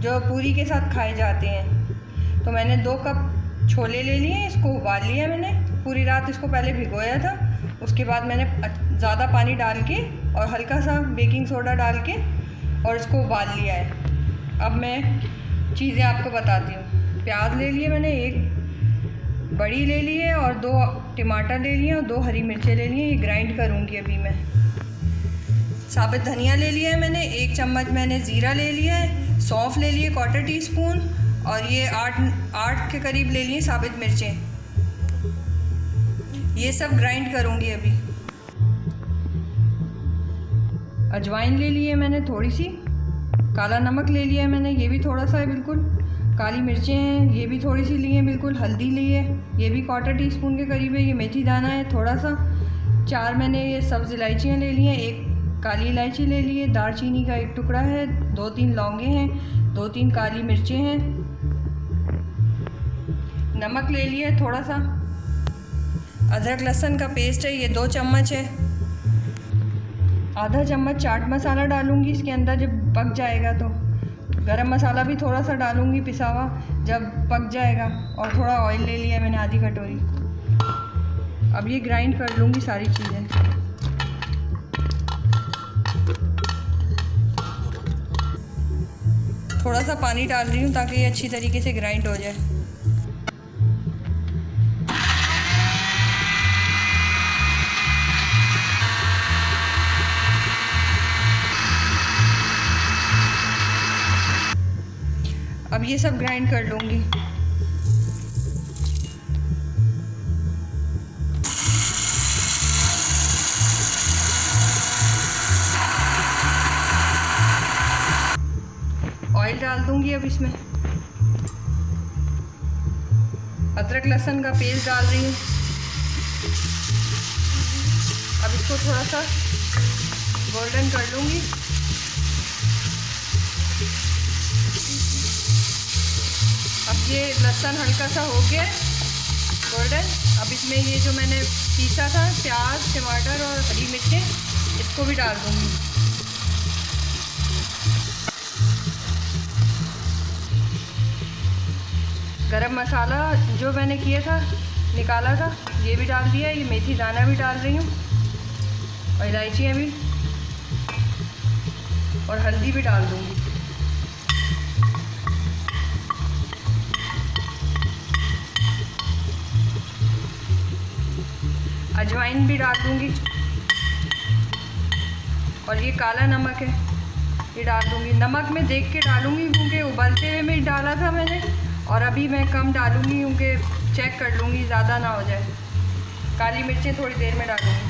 जो पूरी के साथ खाए जाते हैं। तो मैंने 2 कप छोले ले लिए, इसको उबाल लिया मैंने। पूरी रात इसको पहले भिगोया था, उसके बाद मैंने ज़्यादा पानी डाल के और हल्का सा बेकिंग सोडा डाल के और इसको उबाल लिया है। अब मैं चीज़ें आपको बताती हूँ। प्याज ले लिए मैंने, 1 बड़ी ले ली है और 2 टमाटर ले लिए और 2 हरी मिर्चें ले लिए। ये ग्राइंड करूँगी अभी मैं। साबुत धनिया ले लिया है मैंने, 1 चम्मच मैंने ज़ीरा ले लिया है, सौंफ ले लिए 1/4 टीस्पून और ये 8 के करीब ले लिए साबुत मिर्चें। ये सब ग्राइंड करूँगी अभी। अजवाइन ले ली है मैंने थोड़ी सी, काला नमक ले लिया है मैंने, ये भी थोड़ा सा है बिल्कुल। काली मिर्चें हैं, ये भी थोड़ी सी ली है बिल्कुल। हल्दी ली है, ये भी 1/4 टीस्पून के करीब है। ये मेथी दाना है थोड़ा सा। 4 मैंने ये सब्ज़ इलायचियाँ ले ली हैं, 1 काली इलायची ले ली है। दालचीनी का 1 टुकड़ा है, 2-3 लौंगे हैं, 2-3 काली मिर्चें हैं। नमक ले लिया है थोड़ा सा। अदरक लहसुन का पेस्ट है, ये 2 चम्मच है। आधा चम्मच चाट मसाला डालूँगी इसके अंदर जब पक जाएगा। तो गरम मसाला भी थोड़ा सा डालूँगी पिसा हुआ जब पक जाएगा। और थोड़ा ऑयल ले लिया है मैंने, आधी कटोरी। अब ये ग्राइंड कर लूँगी सारी चीज़ें। थोड़ा सा पानी डाल रही हूँ ताकि ये अच्छी तरीके से ग्राइंड हो जाए। अब ये सब ग्राइंड कर लूँगी। ऑयल डाल दूँगी अब इसमें। अदरक लहसुन का पेस्ट डाल रही हूँ। अब इसको थोड़ा सा गोल्डन कर लूँगी। अब ये लहसुन हल्का सा हो गया है गोल्डन। अब इसमें ये जो मैंने पीसा था प्याज, टमाटर और हरी मिर्चें, इसको भी डाल दूँगी। गरम मसाला जो मैंने किया था, निकाला था, ये भी डाल दिया। ये मेथी दाना भी डाल रही हूँ और इलायचियाँ भी, और हल्दी भी डाल दूँगी। अजवाइन भी डाल दूँगी और ये काला नमक है, ये डाल दूँगी। नमक मैं देख के डालूँगी क्योंकि उबलते हुए में डाला था मैंने, और अभी मैं कम डालूँगी क्योंकि चेक कर लूँगी ज़्यादा ना हो जाए। काली मिर्चें थोड़ी देर में डालूँगी।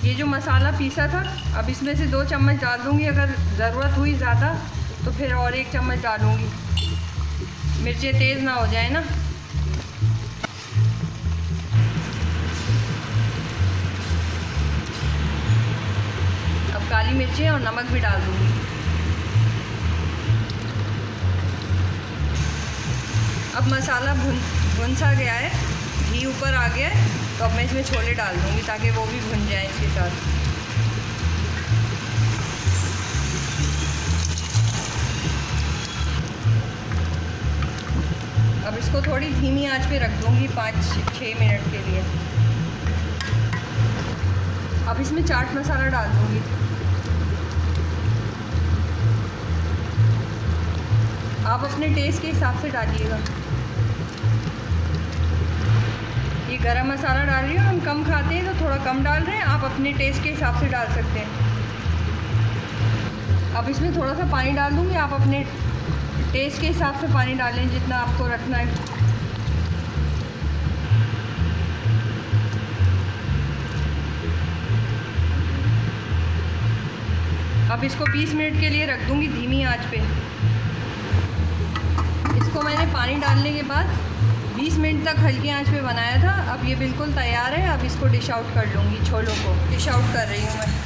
ये जो मसाला पीसा था, अब इसमें से 2 चम्मच डाल दूँगी। अगर ज़रूरत हुई ज़्यादा तो फिर और 1 चम्मच डालूँगी, मिर्चें तेज़ ना हो जाए ना। अब काली मिर्चें और नमक भी डाल दूँगी। अब मसाला भुन सा गया है, घी ऊपर आ गया है, तो अब मैं इसमें छोले डाल दूँगी ताकि वो भी भुन जाए इसके साथ। अब इसको थोड़ी धीमी आंच पे रख दूँगी 5-6 मिनट के लिए। अब इसमें चाट मसाला डाल दूँगी। आप अपने टेस्ट के हिसाब से डालिएगा। ये गरम मसाला डाल रही हूँ, हम कम खाते हैं तो थोड़ा कम डाल रहे हैं, आप अपने टेस्ट के हिसाब से डाल सकते हैं। अब इसमें थोड़ा सा पानी डाल दूँगी, आप अपने टेस्ट के हिसाब से पानी डालें जितना आपको रखना है। अब इसको 20 मिनट के लिए रख दूँगी धीमी आंच पे। इसको मैंने पानी डालने के बाद 20 मिनट तक हल्की आंच पे बनाया था। अब ये बिल्कुल तैयार है। अब इसको डिश आउट कर लूँगी, छोलों को डिश आउट कर रही हूँ मैं।